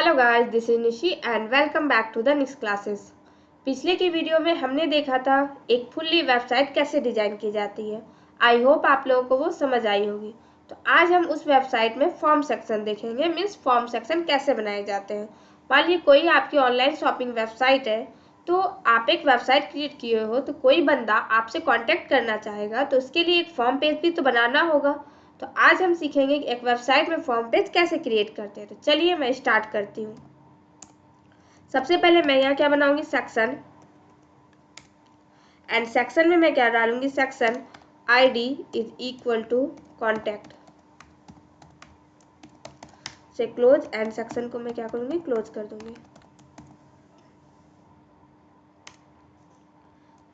Hello guys, this is Nishi and welcome back to the next classes. पिछले की video में हमने देखा था एक फुल्ली वेबसाइट कैसे डिजाइन की जाती है। आई होप आप लोगों को वो समझ आई होगी। तो आज हम उस वेबसाइट में फॉर्म सेक्शन देखेंगे, मीन्स फॉर्म सेक्शन कैसे बनाए जाते हैं। मान लीजिए कोई आपकी ऑनलाइन शॉपिंग वेबसाइट है, तो आप एक वेबसाइट क्रिएट किए हो, तो कोई बंदा आपसे कॉन्टेक्ट करना चाहेगा तो उसके लिए एक फॉर्म पेज भी तो बनाना होगा। तो आज हम सीखेंगे कि एक वेबसाइट में फॉर्म पेज कैसे क्रिएट करते हैं। तो चलिए मैं स्टार्ट करती हूँ। सबसे पहले मैं यहाँ क्या बनाऊंगी, सेक्शन। एंड सेक्शन में मैं क्या डालूंगी, section ID is equal to contact से क्लोज। एंड सेक्शन को मैं क्या करूंगी, क्लोज कर दूंगी।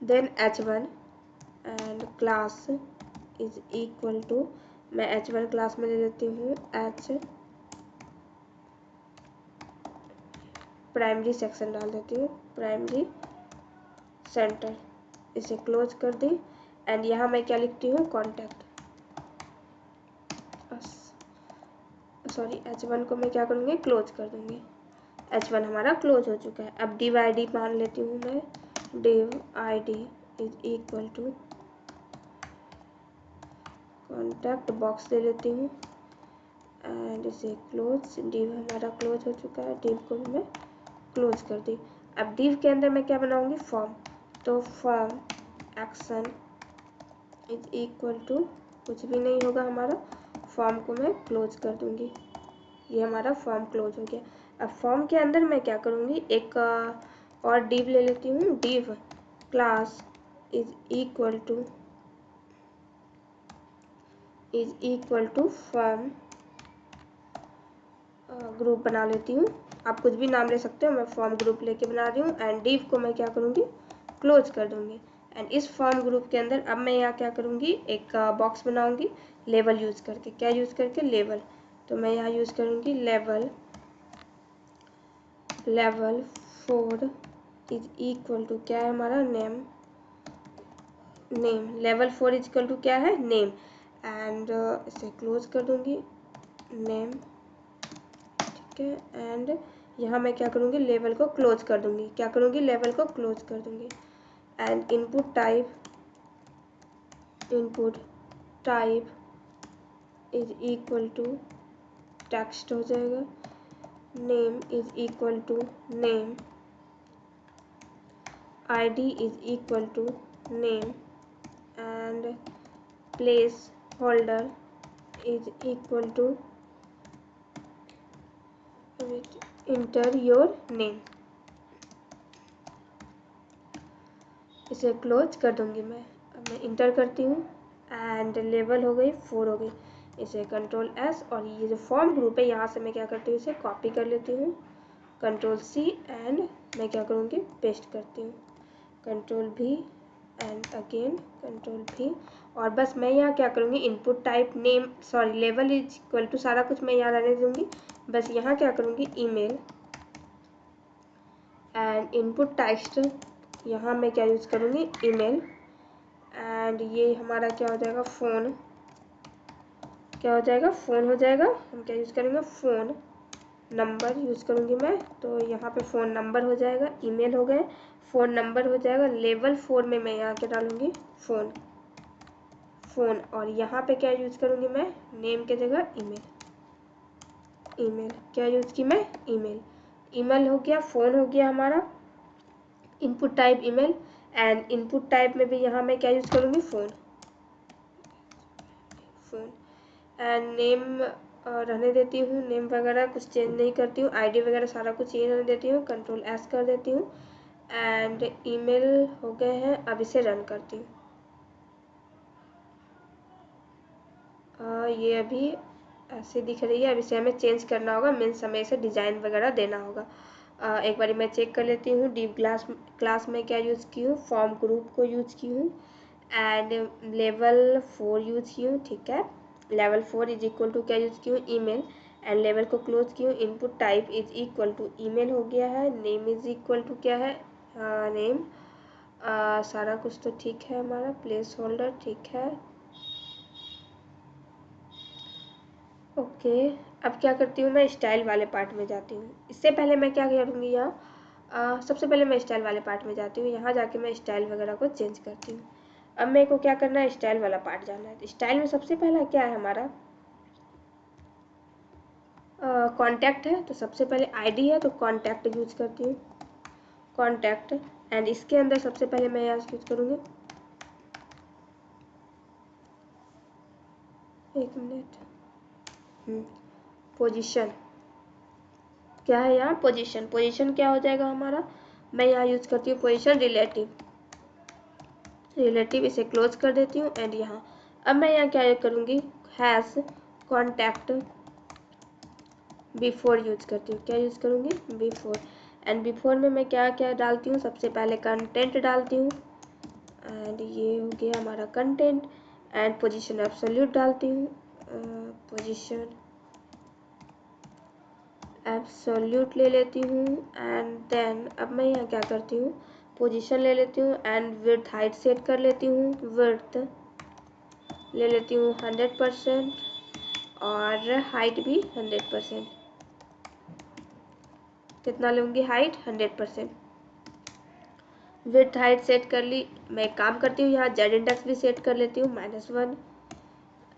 Then h1 and class is equal to, मैं h1 क्लास में ले लेती हूँ h प्राइमरी सेक्शन डाल देती हूँ, प्राइमरी सेंटर। इसे क्लोज कर दी। एंड यहाँ मैं क्या लिखती हूँ, कॉन्टैक्ट। सॉरी, h1 को मैं क्या करूँगी, क्लोज कर दूँगी। h1 हमारा क्लोज हो चुका है। अब div id मान लेती हूँ मैं, div id is equal to contact box ले लेती हूँ एंड इसे क्लोज। div हमारा क्लोज हो चुका है, div को भी मैं क्लोज कर दी। अब div के अंदर मैं क्या बनाऊंगी, फॉर्म। तो form action is equal to, कुछ भी नहीं होगा हमारा, फॉर्म को मैं क्लोज कर दूंगी। ये हमारा फॉर्म क्लोज हो गया। अब फॉर्म के अंदर मैं क्या करूंगी, एक और div ले लेती हूँ, div class is equal to form group बना लेती हूँ। आप कुछ भी नाम ले सकते हो, मैं फॉर्म ग्रुप लेके बना रही हूँ। एंड div को मैं क्या करूँगी, क्लोज कर दूंगी। एंड इस फॉर्म ग्रुप के अंदर अब मैं यहाँ क्या करूँगी, एक बॉक्स बनाऊंगी लेवल यूज करके। क्या यूज करके, लेवल। तो मैं यहाँ यूज करूँगी लेवल 4 इज इक्वल टू, क्या है हमारा, नेम। लेवल 4 इज इक्वल टू क्या है, नेम। एंड इसे क्लोज कर दूंगी, नेम। ठीक है। एंड यहाँ मैं क्या करूँगी, लेवल को क्लोज कर दूंगी। क्या करूँगी, लेवल को क्लोज कर दूंगी। And input type is equal to text हो जाएगा। Name is equal to name. id is equal to name. And placeholder is equal to enter your name. इसे क्लोज कर दूंगी मैं। अब मैं इंटर करती हूँ एंड लेवल हो गई 4 हो गई। इसे कंट्रोल एस, और ये जो फॉर्म ग्रुप है यहाँ से मैं क्या करती हूँ, इसे कॉपी कर लेती हूँ, कंट्रोल सी। एंड मैं क्या करूँगी, पेस्ट करती हूँ, कंट्रोल भी एंड अगेन कंट्रोल भी। और बस मैं यहाँ क्या करूँगी, इनपुट टाइप नेम, सॉरी, लेवल इज इक्वल टू, सारा कुछ मैं यहाँ रहने दूँगी। बस यहाँ क्या करूँगी, ईमेल। एंड इनपुट टेक्स्ट यहाँ मैं क्या यूज़ करूँगी, ईमेल। एंड ये हमारा क्या हो जाएगा, फ़ोन। क्या हो जाएगा, फ़ोन हो जाएगा। हम क्या यूज़ करेंगे, फ़ोन नंबर यूज़ करूँगी मैं। तो यहाँ पे फ़ोन नंबर हो जाएगा, ईमेल हो गए, फ़ोन नंबर हो जाएगा। लेवल 4 में मैं यहाँ क्या डालूँगी, फ़ोन। और यहाँ पे क्या यूज़ करूँगी मैं, नेम के जगह ईमेल। क्या यूज़ की मैं, ईमेल हो गया, फ़ोन हो गया हमारा, input type email. And input type में भी यहाँ मैं क्या यूज़ करूँगी, फ़ोन। एंड नेम रहने देती हूँ, नेम वगैरह कुछ चेंज नहीं करती हूँ, आईडी वगैरह सारा कुछ यही रहने देती हूँ, कंट्रोल एस कर देती हूँ। एंड ईमेल हो गए हैं। अब इसे रन करती हूँ। ये अभी ऐसे दिख रही है। अब इसे हमें चेंज करना होगा, मीन्स हमें इसे डिज़ाइन वगैरह देना होगा। एक बार मैं चेक कर लेती हूँ। डिव क्लास में क्या यूज़ की हूँ, फॉर्म ग्रुप को यूज़ की हूँ एंड लेवल 4 यूज़ की हूँ। ठीक है, लेवल 4 इज इक्वल टू क्या यूज़ की हूँ, ईमेल। एंड लेवल को क्लोज की हूँ, input type is equal to email हो गया है। नेम इज इक्वल टू क्या है, नेम। सारा कुछ तो ठीक है हमारा, प्लेस होल्डर ठीक है। ओके, अब क्या करती हूँ, मैं स्टाइल वाले पार्ट में जाती हूँ। इससे पहले मैं क्या करूँगी, यहाँ सबसे पहले मैं स्टाइल वाले पार्ट में जाती हूँ। यहाँ जाके मैं स्टाइल वगैरह को चेंज करती हूँ। अब मेरे को क्या करना है, स्टाइल वाला पार्ट जाना है। स्टाइल में सबसे पहला क्या है हमारा, कॉन्टैक्ट है। तो सबसे पहले आईडी है तो कॉन्टैक्ट यूज करती हूँ, कॉन्टैक्ट। एंड इसके अंदर सबसे पहले मैं यहाँ यूज करूँगी, एक मिनट, पोजीशन। क्या है यहाँ, पोजीशन। पोजीशन क्या हो जाएगा हमारा, मैं यहाँ यूज करती हूँ पोजीशन रिलेटिव। रिलेटिव इसे क्लोज कर देती हूँ। एंड यहाँ अब मैं यहाँ क्या करूँगी, हैश कॉन्टैक्ट बिफोर यूज करती हूँ। क्या यूज करूँगी, बिफोर। एंड बिफोर में मैं क्या क्या डालती हूँ, सबसे पहले कंटेंट डालती हूँ। एंड ये हो गया हमारा कंटेंट। एंड पोजीशन एब्सोल्यूट डालती हूँ, पोजीशन एब्सोल्यूट ले लेती हूँ। एंड देन अब मैं यहाँ क्या करती हूँ, पोजीशन ले लेती हूँ एंड विड्थ हाइट सेट कर लेती हूँ। विड्थ ले लेती हूँ 100% और हाइट भी 100%। कितना लूँगी, हाइट 100%। विड्थ हाइट सेट कर ली। मैं एक काम करती हूँ, यहाँ जेड इंडेक्स भी सेट कर लेती हूँ -1।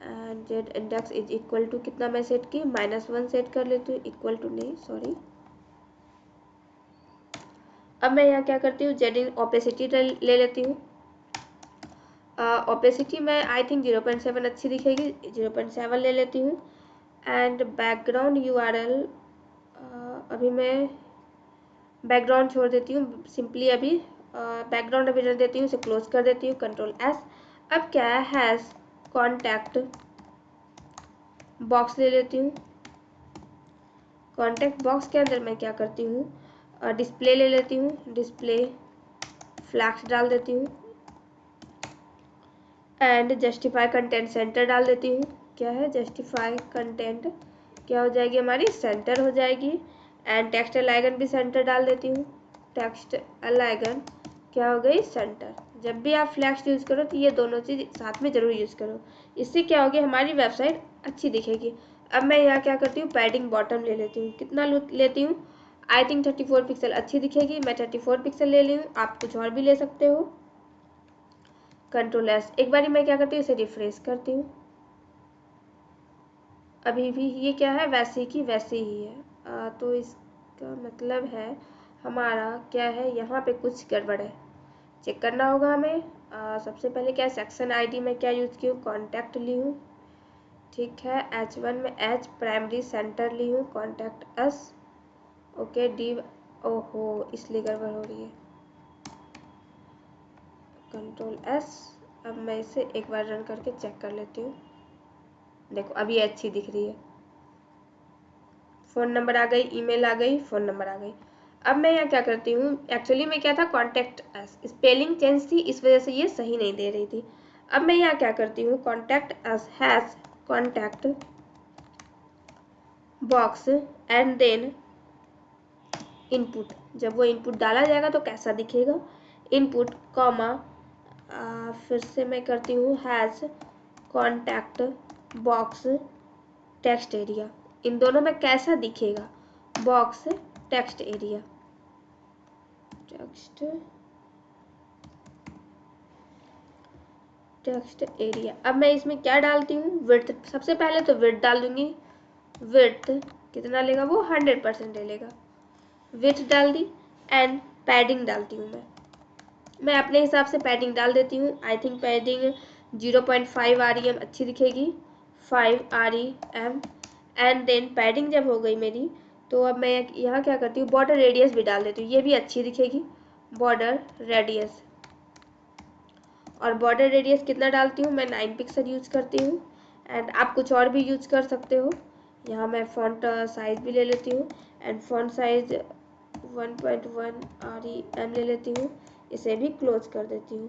And z index is equal to कितना मैं सेट की, -1 सेट कर लेती हूँ, इक्वल टू नहीं, सॉरी। अब मैं यहाँ क्या करती हूँ, जेड इन ओपेसिटी ले लेती हूँ। ओपेसिटी में आई थिंक 0.7 अच्छी दिखेगी, 0.7 ले लेती हूँ। एंड बैकग्राउंड URL अभी मैं बैकग्राउंड छोड़ देती हूँ, सिंपली अभी बैकग्राउंड अभी रख देती हूँ, इसे क्लोज कर देती हूँ, Ctrl+S। अब क्या है, हैश कॉन्टैक्ट बॉक्स ले लेती हूँ। कॉन्टैक्ट बॉक्स के अंदर मैं क्या करती हूँ, डिस्प्ले ले लेती हूँ, डिस्प्ले फ्लैक्स डाल देती हूँ। एंड जस्टिफाई कंटेंट सेंटर डाल देती हूँ। क्या है, जस्टिफाई कंटेंट क्या हो जाएगी हमारी, सेंटर हो जाएगी। एंड टेक्स्ट अलाइगन भी सेंटर डाल देती हूँ। टेक्स्ट अलाइगन क्या हो गई, सेंटर। जब भी आप फ्लैक्स यूज़ करो तो ये दोनों चीज़ साथ में ज़रूर यूज़ करो, इससे क्या होगी, हमारी वेबसाइट अच्छी दिखेगी। अब मैं यहाँ क्या करती हूँ, पैडिंग बॉटम ले लेती हूँ। कितना लेती हूँ, आई थिंक 34 पिक्सल अच्छी दिखेगी, मैं 34 पिक्सल ले ली हूँ, आप कुछ और भी ले सकते हो। Ctrl+S। एक बारी मैं क्या करती हूँ, इसे रिफ्रेश करती हूँ। अभी भी ये क्या है, वैसे की वैसे ही है। तो इसका मतलब है हमारा क्या है, यहाँ पे कुछ गड़बड़ है, चेक करना होगा हमें। सबसे पहले क्या, सेक्शन आईडी में क्या यूज़ की हूँ, कॉन्टैक्ट ली हूँ, ठीक है। H1 में H प्राइमरी सेंटर ली हूँ, Ctrl+S। ओके, डी, ओहो इसलिए गड़बड़ हो रही है, Ctrl+S। अब मैं इसे एक बार रन करके चेक कर लेती हूँ। देखो अभी अच्छी दिख रही है, फ़ोन नंबर आ गई, ईमेल आ गई, फ़ोन नंबर आ गई। अब मैं यहाँ क्या करती हूँ, एक्चुअली में क्या था, कॉन्टैक्ट अस, स्पेलिंग चेंज थी, इस वजह से ये सही नहीं दे रही थी। अब मैं यहाँ क्या करती हूँ, contact us hash contact box and then input. जब वो इनपुट डाला जाएगा तो कैसा दिखेगा, इनपुट कॉमा, फिर से मैं करती हूँ hash contact box text area. इन दोनों में कैसा दिखेगा, box text area, text area. अब मैं इसमें क्या डालती हूँ, विड्थ। सबसे पहले तो विड्थ डाल दूंगी, विड्थ कितना लेगा वो, 100% ले लेगा, विड्थ डाल दी। एंड पैडिंग डालती हूँ मैं अपने हिसाब से पैडिंग डाल देती हूँ। आई थिंक पैडिंग 0.5 REM अच्छी दिखेगी, 5 REM। एंड देन पैडिंग जब हो गई मेरी, तो अब मैं यहाँ क्या करती हूँ, बॉर्डर रेडियस भी डाल देती हूँ, ये भी अच्छी दिखेगी, बॉर्डर रेडियस। और बॉर्डर रेडियस कितना डालती हूँ मैं, 9 पिक्सल यूज़ करती हूँ। एंड आप कुछ और भी यूज़ कर सकते हो। यहाँ मैं फॉन्ट साइज़ भी ले लेती हूँ एंड फॉन्ट साइज़ 1.1 REM ले लेती हूँ, इसे भी क्लोज कर देती हूँ,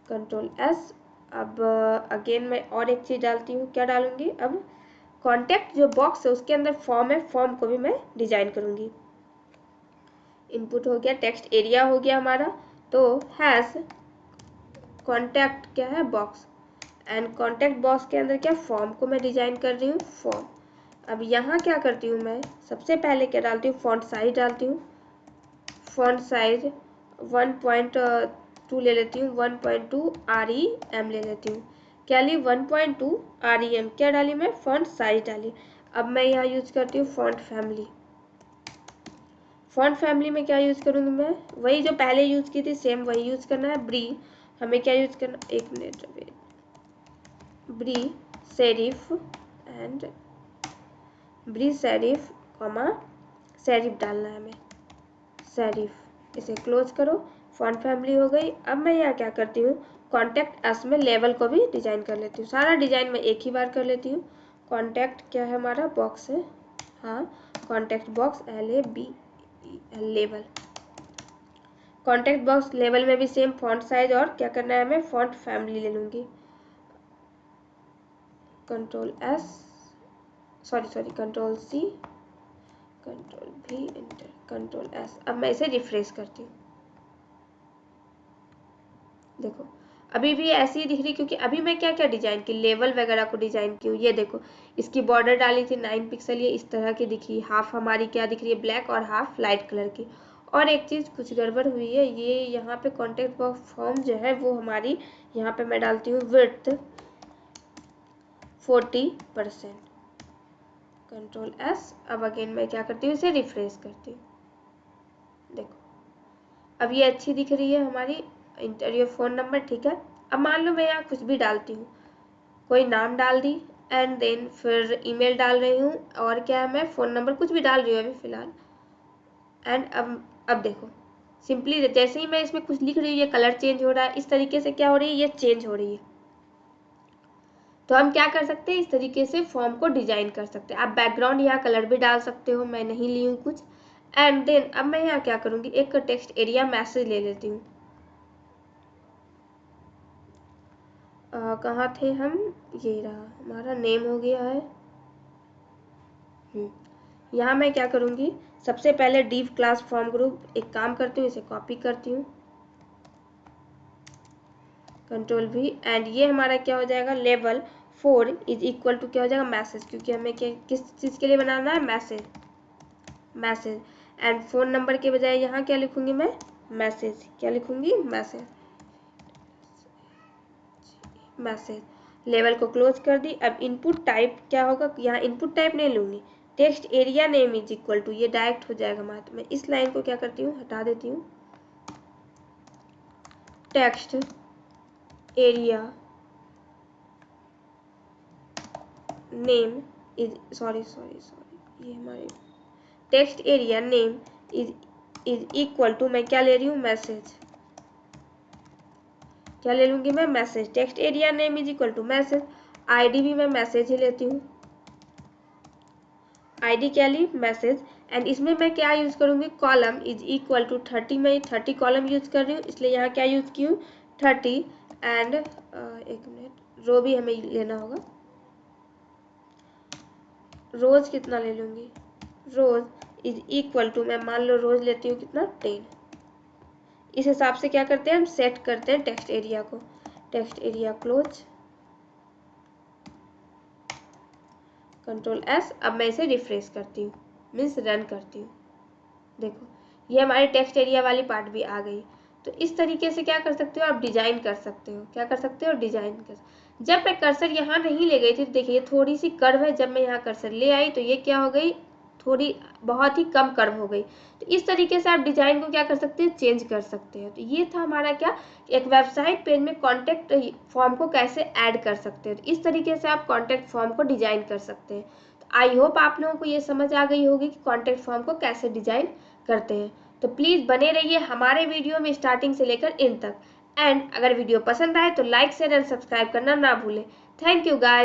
Ctrl+S। अब अगेन मैं और एक चीज़ डालती हूँ, क्या डालूँगी, अब कॉन्टैक्ट जो बॉक्स है उसके अंदर फॉर्म है, फॉर्म को भी मैं डिजाइन करूँगी। इनपुट हो गया, टेक्स्ट एरिया हो गया हमारा, तो हैश कॉन्टैक्ट क्या है, बॉक्स। एंड कॉन्टैक्ट बॉक्स के अंदर क्या, फॉर्म को मैं डिजाइन कर रही हूँ, फॉर्म। अब यहाँ क्या करती हूँ मैं, सबसे पहले क्या डालती हूँ, फॉन्ट साइज डालती हूँ। फॉन्ट साइज 1.2 ले लेती हूँ, 1.2 REM ले लेती हूँ। क्या ली, 1.2 REM। क्या डाली मैं, फॉन्ट साइज डाली। अब मैं यहाँ यूज करती हूँ फॉन्ट फैमिली। फॉन्ट फैमिली में क्या यूज करूँगी मैं, वही जो पहले यूज की थी सेम वही यूज करना है। ब्री हमें क्या यूज करना, एक minute, Bree Serif and Bree Serif comma serif डालना है हमें, सेरिफ। इसे क्लोज करो, फॉन्ट फैमिली हो गई। अब मैं यहाँ क्या करती हूँ, कॉन्टेक्ट अस में लेवल को भी डिजाइन कर लेती हूँ। सारा डिजाइन मैं एक ही बार कर लेती हूँ। कॉन्टेक्ट क्या है हमारा, बॉक्स है, हाँ contact box LABEL level. Contact box level में भी सेम फॉन्ट साइज और क्या करना है हमें, फॉन्ट फैमिली ले लूँगी। Control C, control V, enter, control S। अब मैं इसे रिफ्रेश करती हूँ। देखो अभी भी ऐसी ही दिख रही, क्योंकि अभी मैं क्या क्या डिजाइन की, लेवल वगैरह को डिजाइन की हूँ। ये देखो इसकी बॉर्डर डाली थी 9 पिक्सल, ये इस तरह की दिख रही है। हाफ हमारी क्या दिख रही है, ब्लैक, और हाफ लाइट कलर की। और एक चीज़ कुछ गड़बड़ हुई है, ये यहाँ पे कॉन्टेक्ट बॉक्स फॉर्म जो है वो हमारी, यहाँ पे मैं डालती हूँ विड्थ 40%, कंट्रोल S। अब अगेन मैं क्या करती हूँ, इसे रिफ्रेश करती हूँ। देखो अब ये अच्छी दिख रही है हमारी, इंटर योर फ़ोन नंबर, ठीक है। अब मान लो मैं यहाँ कुछ भी डालती हूँ, कोई नाम डाल दी, एंड देन फिर ईमेल डाल रही हूँ, और क्या है, मैं फ़ोन नंबर कुछ भी डाल रही हूँ अभी फ़िलहाल। एंड अब देखो सिंपली जैसे ही मैं इसमें कुछ लिख रही हूँ, ये कलर चेंज हो रहा है। इस तरीके से क्या हो रही है, ये चेंज हो रही है। तो हम क्या कर सकते हैं, इस तरीके से फॉर्म को डिजाइन कर सकते हैं। आप बैकग्राउंड यहाँ कलर भी डाल सकते हो, मैं नहीं ली हूँ कुछ। एंड देन अब मैं यहाँ क्या करूँगी, एक टेक्स्ट एरिया मैसेज ले लेती हूँ। कहाँ थे हम, ये रहा हमारा, नेम हो गया है। यहाँ मैं क्या करूँगी, सबसे पहले डिव क्लास फॉर्म ग्रुप, एक काम करती हूँ, इसे कॉपी करती हूँ, कंट्रोल V, एंड ये हमारा क्या हो जाएगा, लेवल 4 इज इक्वल टू क्या हो जाएगा, मैसेज, क्योंकि हमें क्या किस चीज़ के लिए बनाना है, मैसेज। एंड फ़ोन नंबर के बजाय यहाँ क्या लिखूँगी मैं, मैसेज। क्या लिखूँगी, मैसेज। लेवल को क्लोज कर दी। अब इनपुट टाइप क्या होगा, यहाँ इनपुट टाइप नहीं लूँगी, text area name is equal to, ये डायरेक्ट हो जाएगा हमारा। तो मैं इस लाइन को क्या करती हूँ, हटा देती हूँ। Text area name is sorry ये हमारे text area name is equal to, मैं क्या ले रही हूँ, मैसेज। क्या ले लूँगी मैं, message. Text area name is equal to message. ID भी मैं मैसेज ही लेती हूँ, आईडी क्या ली, मैसेज। एंड इसमें मैं क्या यूज़ करूँगी, कॉलम इज इक्वल टू 30, मैं 30 कॉलम यूज़ कर रही हूँ, इसलिए यहाँ क्या यूज़ की हूँ, 30। एंड एक मिनट, रो भी हमें लेना होगा, रोज कितना ले लूँगी, रोज इज इक्वल टू, मैं मान लो रोज लेती हूँ कितना, 10। इस हिसाब से क्या करते हैं, हम सेट करते हैं टेक्स्ट एरिया को। Text area close, control S। अब मैं इसे रिफ्रेश करती हूँ, मीन्स रन करती हूँ। देखो ये हमारे टेक्स्ट एरिया वाली पार्ट भी आ गई। तो इस तरीके से क्या कर सकते हो, आप डिजाइन कर सकते हो। क्या कर सकते हो, डिजाइन कर। जब मैं कर्सर यहाँ नहीं ले गई थी, देखिए थोड़ी सी कर्व है, जब मैं यहाँ कर्सर ले आई तो ये क्या हो गई, थोड़ी बहुत ही कम कर्व हो गई। तो इस तरीके से आप डिजाइन को क्या कर सकते हैं, चेंज कर सकते हैं। तो ये था हमारा क्या, एक वेबसाइट पेज में कॉन्टेक्ट फॉर्म को कैसे ऐड कर सकते हैं। तो इस तरीके से आप कॉन्टेक्ट फॉर्म को डिजाइन कर सकते हैं। तो आई होप आप लोगों को ये समझ आ गई होगी कि कॉन्टेक्ट फॉर्म को कैसे डिजाइन करते हैं। तो प्लीज़ बने रहिए हमारे वीडियो में स्टार्टिंग से लेकर एंड तक। एंड अगर वीडियो पसंद आए तो लाइक शेयर एंड सब्सक्राइब करना ना भूलें। Thank you guys.